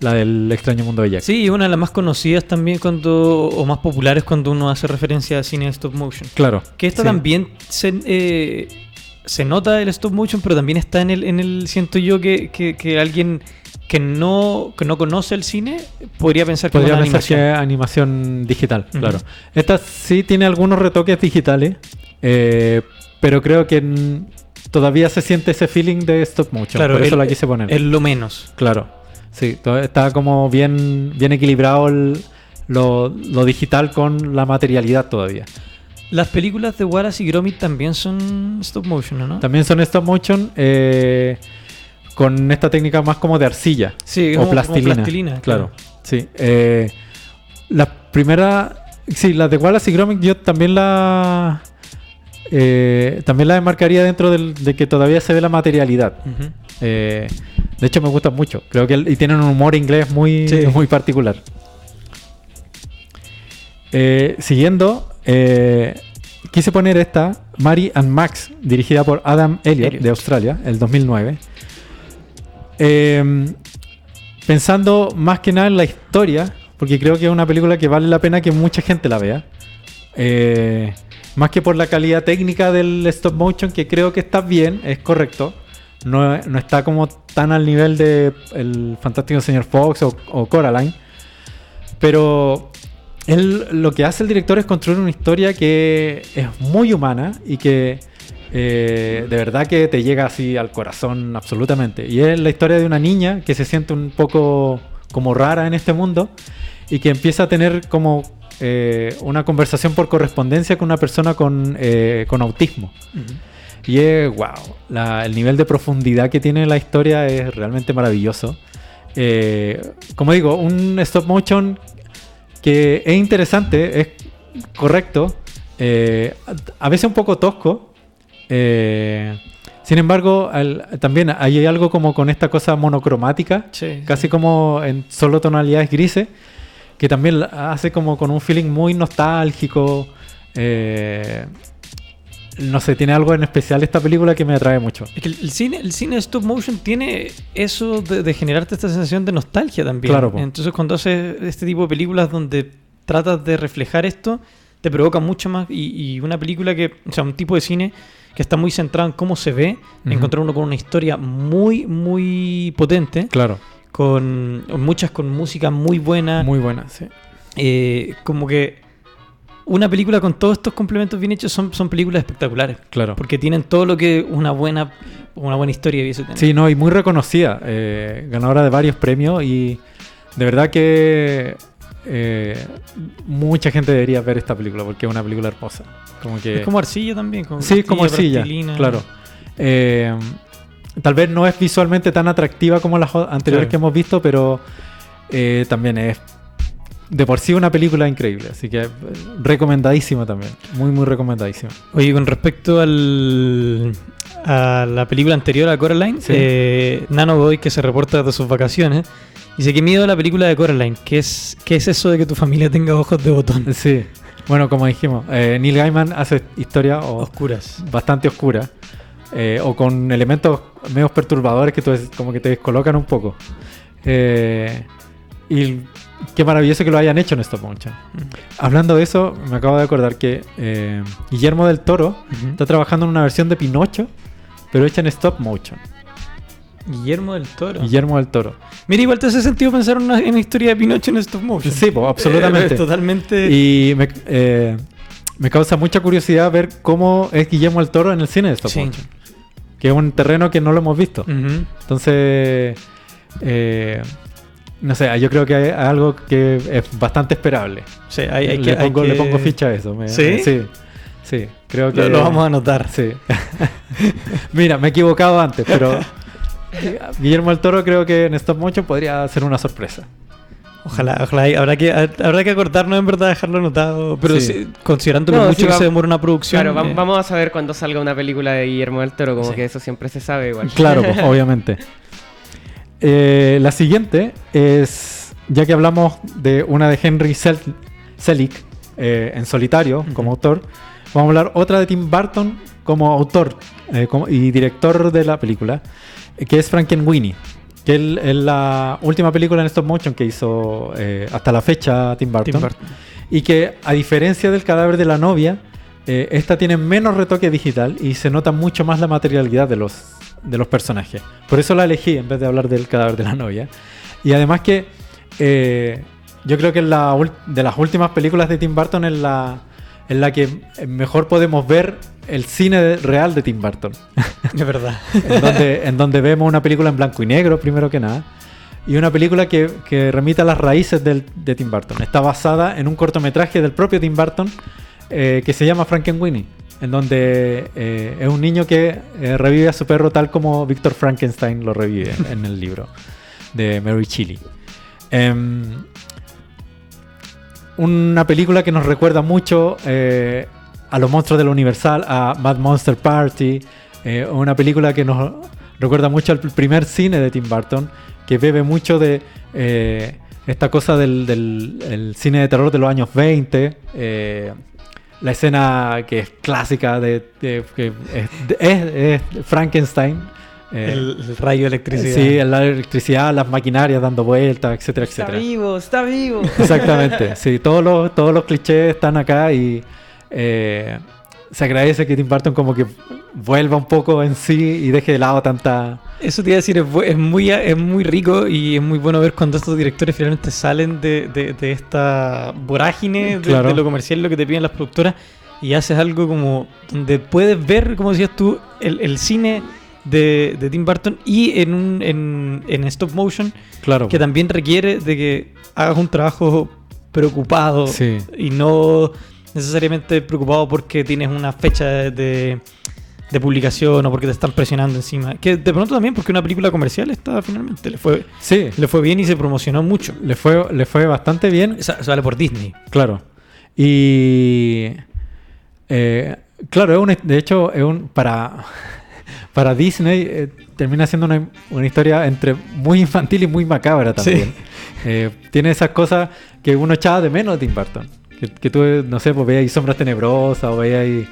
la del extraño mundo de Jack. Sí, y una de las más conocidas también o más populares cuando uno hace referencia a cine de stop motion. Claro. Que esta sí. también se nota el stop motion, pero también está en el siento yo que alguien que no conoce el cine podría pensar que es Podría una pensar que animación. es animación digital, Ujú. claro. Esta sí tiene algunos retoques digitales, pero creo que todavía se siente ese feeling de stop motion. Claro, por eso el- la quise poner. Es lo menos. Claro. Sí, está como bien equilibrado lo digital con la materialidad todavía. Las películas de Wallace y Gromit también son stop motion, ¿no? También son stop motion con esta técnica más como de arcilla. Sí, o como plastilina. plastilina, Claro. Sí. La primera. Sí, las de Wallace y Gromit yo también la enmarcaría dentro de que todavía se ve la materialidad. Ujú. De hecho me gustan mucho. Creo que y tienen un humor inglés muy, Sí. muy particular. Siguiendo, quise poner esta, Mary and Max, dirigida por Adam Elliott, de Australia, el 2009. Pensando más que nada en la historia, porque creo que es una película que vale la pena que mucha gente la vea. Más que por la calidad técnica del stop motion, que creo que está bien, es correcto. No está como tan al nivel de el fantástico señor Fox o Coraline. Pero lo que hace el director es construir una historia que es muy humana y que de verdad que te llega así al corazón absolutamente. Y es la historia de una niña que se siente un poco como rara en este mundo y que empieza a tener como una conversación por correspondencia con una persona con autismo. Ujú. Y es, wow, el nivel de profundidad que tiene la historia es realmente maravilloso. Como digo, un stop motion que es interesante, es correcto, a veces un poco tosco, Sin embargo, también hay algo como con esta cosa monocromática, Sí, casi sí. como en solo tonalidades grises, que también hace como con un feeling muy nostálgico. No sé, tiene algo en especial esta película que me atrae mucho. Es que el cine stop motion tiene eso de generarte esta sensación de nostalgia también. Claro, po. Entonces cuando haces este tipo de películas donde tratas de reflejar esto, te provoca mucho más. Y una película que, o sea, un tipo de cine que está muy centrado en cómo se ve, encontrar uno con una historia muy, muy potente, Claro, con muchas con música muy buena. muy buena, sí. Como que una película con todos estos complementos bien hechos son películas espectaculares. Claro. Porque tienen todo lo que una buena historia hubiese tenido. Sí, no, y muy reconocida, ganadora de varios premios y de verdad que mucha gente debería ver esta película porque es una película hermosa. Como que... Es como arcilla también. Sí, como arcilla, plastilina. claro. Tal vez no es visualmente tan atractiva como las anteriores Claro. que hemos visto, pero también es de por sí una película increíble. Así que recomendadísima también. Muy, muy recomendadísima. Oye, con respecto a la película anterior, a Coraline, Sí. Nano Boy, que se reporta de sus vacaciones, dice que miedo a la película de Coraline. ¿Qué es eso de que tu familia tenga ojos de botón? Sí. Bueno, como dijimos, Neil Gaiman hace historias Oscuras. bastante oscuras o con elementos medio perturbadores que como que te descolocan un poco. Y qué maravilloso que lo hayan hecho en stop motion. Hablando de eso, me acabo de acordar que Guillermo del Toro está trabajando en una versión de Pinocho, pero hecha en stop motion. Guillermo del Toro. Guillermo del Toro. Mira, igual te hace sentido pensar en una historia de Pinocho en stop motion. Sí, pues, absolutamente. Totalmente. Y me causa mucha curiosidad ver cómo es Guillermo del Toro en el cine de stop Sí. motion. Que es un terreno que no lo hemos visto. Ujú. Entonces, no sé, yo creo que es algo que es bastante esperable. Sí, hay que... Le pongo ficha a eso. ¿Sí? Sí, creo que... Lo vamos a anotar. Sí. Mira, me he equivocado antes, pero Guillermo del Toro creo que en stop motion podría ser una sorpresa. Ojalá, habrá que acordarnos en verdad, dejarlo anotado. Pero Sí. sí, considerando lo No, mucho sí, que se demora una producción. Claro, vamos a saber cuando salga una película de Guillermo del Toro, como Sí. que eso siempre se sabe igual. Claro, pues, obviamente. La siguiente es, ya que hablamos de una de Henry Selick en solitario como autor, vamos a hablar otra de Tim Burton como autor y director de la película, que es Frankenweenie, que es la última película en stop motion que hizo hasta la fecha Tim Burton. Tim Burton. Y que, a diferencia del cadáver de la novia, esta tiene menos retoque digital y se nota mucho más la materialidad de los personajes. Por eso la elegí en vez de hablar del cadáver de la novia. Y además que yo creo que es de las últimas películas de Tim Burton en la que mejor podemos ver el cine real de Tim Burton. Es verdad. en donde vemos una película en blanco y negro, primero que nada. Y una película que remite a las raíces de Tim Burton. Está basada en un cortometraje del propio Tim Burton que se llama Frankenweenie, en donde es un niño que revive a su perro tal como Víctor Frankenstein lo revive en el libro de Mary Shelley. Una película que nos recuerda mucho a los monstruos de la Universal, a Mad Monster Party. Una película que nos recuerda mucho al primer cine de Tim Burton, que bebe mucho de esta cosa del cine de terror de los años 20. La escena que es clásica que es Frankenstein. El rayo de electricidad. Sí, la electricidad, las maquinarias dando vueltas, etcétera, Está etcétera. vivo, está vivo. Exactamente, sí, todos los clichés están acá y se agradece que Tim Burton como que vuelva un poco en sí y deje de lado tanta... Eso te iba a decir, es muy rico y es muy bueno ver cuando estos directores finalmente salen de esta vorágine Claro. de lo comercial, lo que te piden las productoras, y haces algo como donde puedes ver, como decías tú, el cine de Tim Burton y en stop motion, Claro. que también requiere de que hagas un trabajo preocupado Sí. y no necesariamente preocupado porque tienes una fecha de publicación o porque te están presionando encima. Que de pronto también porque una película comercial está finalmente le fue bien y se promocionó mucho. Le fue bastante bien, Sale por Disney. claro. Y claro, de hecho, para para Disney termina siendo una historia entre muy infantil y muy macabra también. Tiene esas cosas que uno echaba de menos de Tim Burton. Que tú, no sé, pues veías Sombras Tenebrosas o veías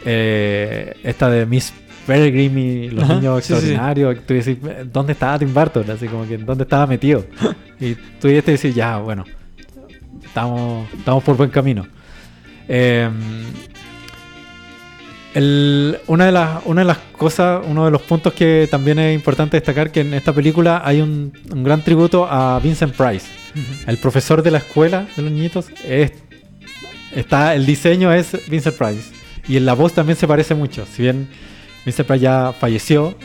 esta de Miss Peregrine y los niños extraordinarios. Sí. Tú dices, ¿dónde estaba Tim Burton? Así como que, ¿dónde estaba metido? Y tú te decís, ya, bueno, estamos por buen camino. Una de las cosas, uno de los puntos que también es importante destacar, que en esta película hay un gran tributo a Vincent Price, el profesor de la escuela de los niñitos. El diseño es Vincent Price y en la voz también se parece mucho, si bien Vincent Price ya falleció,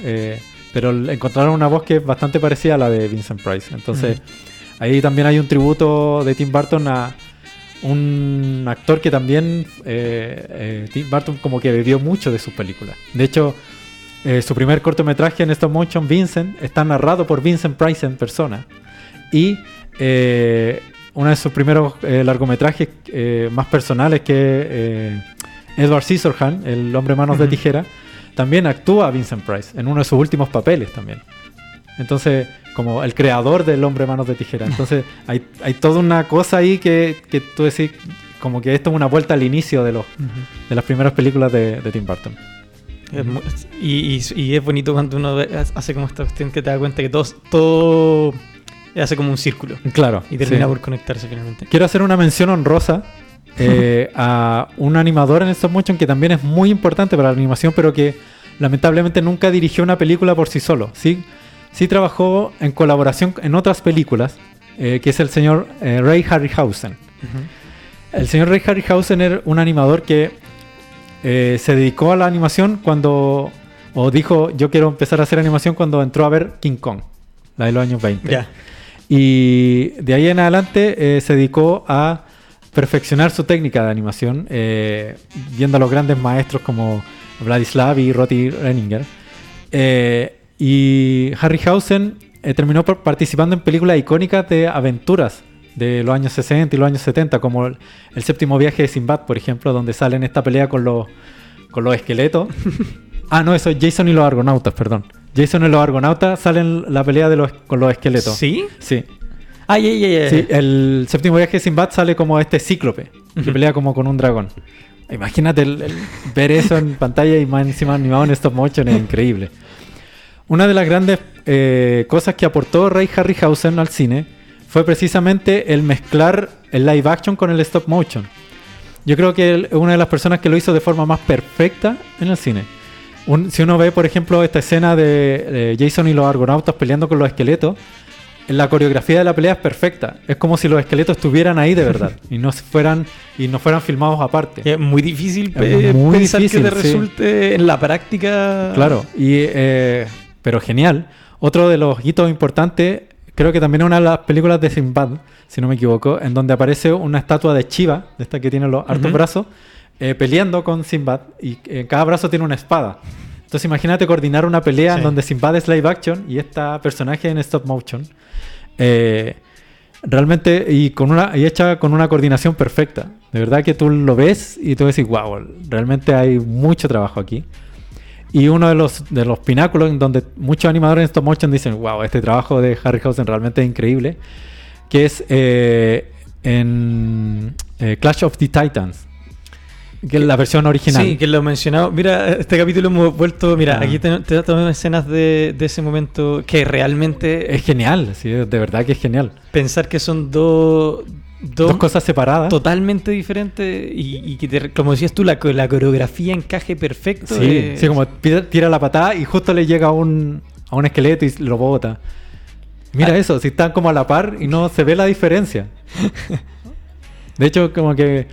pero encontraron una voz que es bastante parecida a la de Vincent Price. Entonces ahí también hay un tributo de Tim Burton a un actor que también Tim Burton como que bebió mucho de sus películas. De hecho, su primer cortometraje en stop motion, Vincent, está narrado por Vincent Price en persona. Y uno de sus primeros largometrajes más personales, que Edward Scissorhands, el hombre manos de tijera, también actúa Vincent Price en uno de sus últimos papeles también. Entonces, como el creador del hombre manos de tijera. Entonces hay toda una cosa ahí que tú decís, como que esto es una vuelta al inicio de las primeras películas de Tim Burton. Y es bonito cuando uno hace como esta cuestión que te da cuenta que todo hace como un círculo. Claro. Y termina por conectarse finalmente. Quiero hacer una mención honrosa a un animador en stop motion que también es muy importante para la animación, pero que lamentablemente nunca dirigió una película por sí solo. Sí trabajó en colaboración en otras películas, que es el señor Ray Harryhausen. El señor Ray Harryhausen era un animador que se dedicó a la animación o dijo, yo quiero empezar a hacer animación cuando entró a ver King Kong, la de los años 20. Yeah. Y de ahí en adelante se dedicó a perfeccionar su técnica de animación, viendo a los grandes maestros como Vladislav y Rotti Renninger. Y Harryhausen terminó participando en películas icónicas de aventuras de los años 60 y los años 70, como el séptimo viaje de Sinbad, por ejemplo, donde sale en esta pelea con los esqueletos. No, eso es Jason y los Argonautas, perdón. Jason y los Argonautas salen en la pelea con los esqueletos. ¿Sí? Sí. Yeah. Sí, el séptimo viaje de Sinbad sale como este cíclope, que pelea como con un dragón. Imagínate ver eso en pantalla y más encima animado en stop motion, es increíble. Una de las grandes cosas que aportó Ray Harryhausen al cine fue precisamente el mezclar el live action con el stop motion. Yo creo que es una de las personas que lo hizo de forma más perfecta en el cine. Si uno ve, por ejemplo, esta escena de Jason y los Argonautas peleando con los esqueletos, la coreografía de la pelea es perfecta. Es como si los esqueletos estuvieran ahí de verdad y no fueran filmados aparte. Es muy difícil pensar que te resulte en la práctica. Claro, pero genial. Otro de los hitos importantes, creo que también es una de las películas de Sinbad, si no me equivoco, en donde aparece una estatua de Shiva, de esta que tiene los hartos brazos, peleando con Sinbad, y en cada brazo tiene una espada. Entonces imagínate coordinar una pelea en donde Sinbad es live action y esta personaje en stop motion. Realmente, y hecha con una coordinación perfecta. De verdad que tú lo ves y tú decís, wow, realmente hay mucho trabajo aquí. Y uno de los pináculos en donde muchos animadores en stop motion dicen, wow, este trabajo de Harryhausen realmente es increíble, que es en Clash of the Titans, que es la versión original. Sí, que lo he mencionado. Mira, este capítulo hemos vuelto... Mira, aquí te tomé escenas de ese momento que realmente... Es genial, sí, de verdad que es genial. Pensar que son dos cosas separadas. Totalmente diferentes y que, como decías tú, la coreografía encaje perfecto. Sí, como tira la patada y justo le llega a un esqueleto y lo bota. Mira eso, si están como a la par y no se ve la diferencia. De hecho, como que...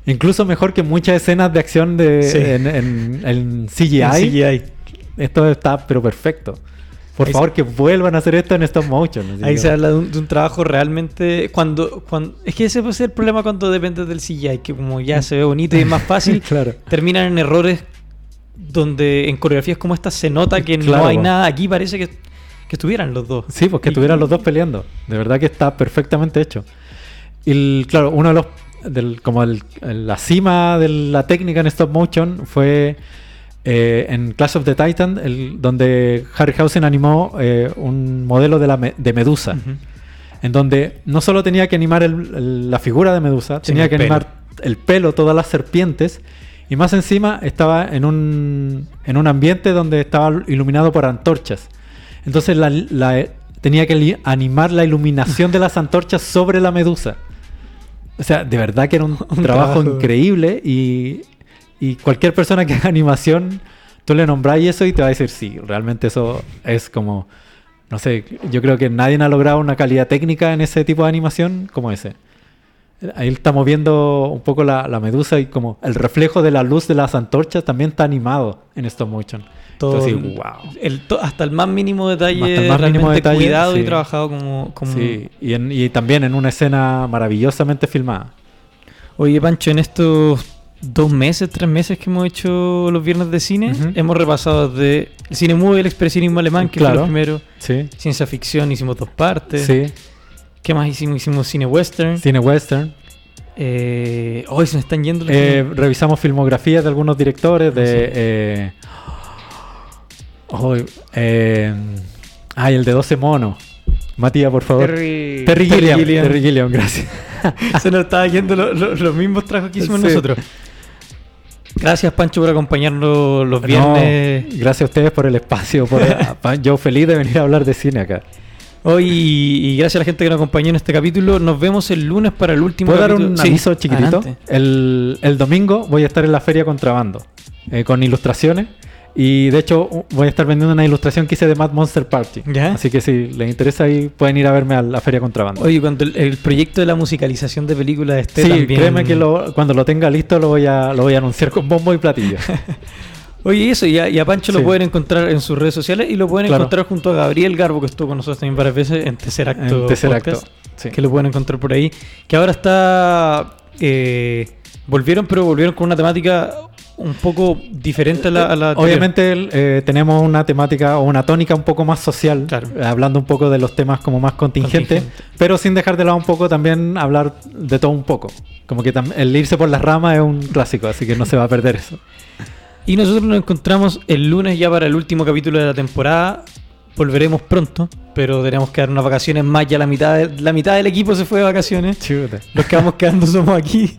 Incluso mejor que muchas escenas de acción en CGI. En CGI. Esto está pero perfecto. Por favor, que vuelvan a hacer esto en stop motion. Ahí se habla de un trabajo realmente... Cuando es que ese puede ser el problema cuando depende del CGI, que como ya se ve bonito y es más fácil, claro. Terminan en errores donde en coreografías como esta se nota que no hay nada. Aquí parece que estuvieran los dos. Sí, pues que estuvieran los dos peleando. De verdad que está perfectamente hecho. Y claro, uno de los... la cima de la técnica en stop motion fue en Clash of the Titan, donde Harryhausen animó un modelo de Medusa, en donde no solo tenía que animar la figura de Medusa, tenía que animar el pelo, todas las serpientes, y más encima estaba en un ambiente donde estaba iluminado por antorchas. Entonces tenía que animar la iluminación de las antorchas sobre la Medusa. O sea, de verdad que era un trabajo increíble, y cualquier persona que haga animación, tú le nombráis eso y te va a decir, sí, realmente eso es como, no sé, yo creo que nadie ha logrado una calidad técnica en ese tipo de animación como ese. Ahí está moviendo un poco la Medusa, y como el reflejo de la luz de las antorchas también está animado en stop motion. Todo entonces, wow. Hasta el más mínimo detalle, Hasta el más realmente mínimo detalle, cuidado sí. y trabajado como... Sí, y también en una escena maravillosamente filmada. Oye, Pancho, en estos 2 meses, 3 meses que hemos hecho los viernes de cine, hemos repasado desde el cine mudo y el expresionismo alemán, que fue lo primero. Sí. Ciencia ficción, hicimos 2 partes. Sí. ¿Qué más hicimos? Hicimos cine western. Cine western. Hoy se me están yendo los revisamos filmografías de algunos directores de... el de 12 monos. Matías, por favor. Terry Gilliam, gracias. Se nos estaba yendo los mismos trabajos que hicimos Sí. nosotros. Gracias, Pancho, por acompañarnos los viernes. No, gracias a ustedes por el espacio. Yo feliz de venir a hablar de cine acá. Hoy, y gracias a la gente que nos acompañó en este capítulo. Nos vemos el lunes para el último ¿Puedo capítulo? dar un aviso chiquitito? Adelante. El domingo voy a estar en la feria Contrabando con ilustraciones. Y de hecho voy a estar vendiendo una ilustración que hice de Mad Monster Party. ¿Ya? Así que si les interesa ahí pueden ir a verme a la feria Contrabando. Oye, cuando el proyecto de la musicalización de películas esté Sí, también... créeme que cuando lo tenga listo lo voy a anunciar con bombo y platillo. Oye, eso, y a Pancho lo Sí. pueden encontrar en sus redes sociales, y lo pueden Claro. encontrar junto a Gabriel Garbo, que estuvo con nosotros también varias veces en Tercer Acto. En Tercer Acto, Podcast, sí. que lo pueden encontrar por ahí. Que ahora está... volvieron con una temática un poco diferente a la anterior. Obviamente tenemos una temática o una tónica un poco más social, Claro. Hablando un poco de los temas como más contingentes, pero sin dejar de lado un poco también hablar de todo un poco. Como que el irse por las ramas es un clásico, así que no se va a perder eso. Y nosotros nos encontramos el lunes ya para el último capítulo de la temporada. Volveremos pronto, pero tenemos que dar unas vacaciones más. Ya la mitad del equipo se fue de vacaciones. Chuta. Los que vamos quedando somos aquí.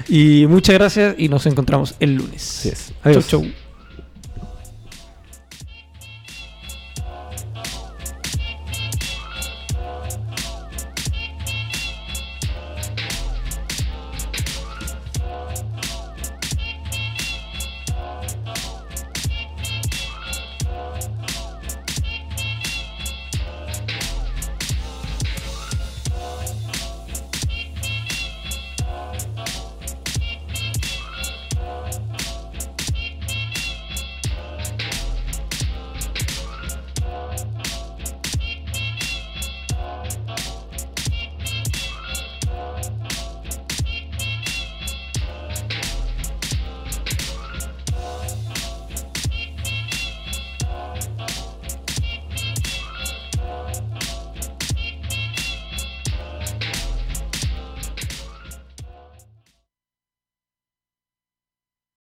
Y muchas gracias, y nos encontramos el lunes. Así es. Adiós. Chau, chau.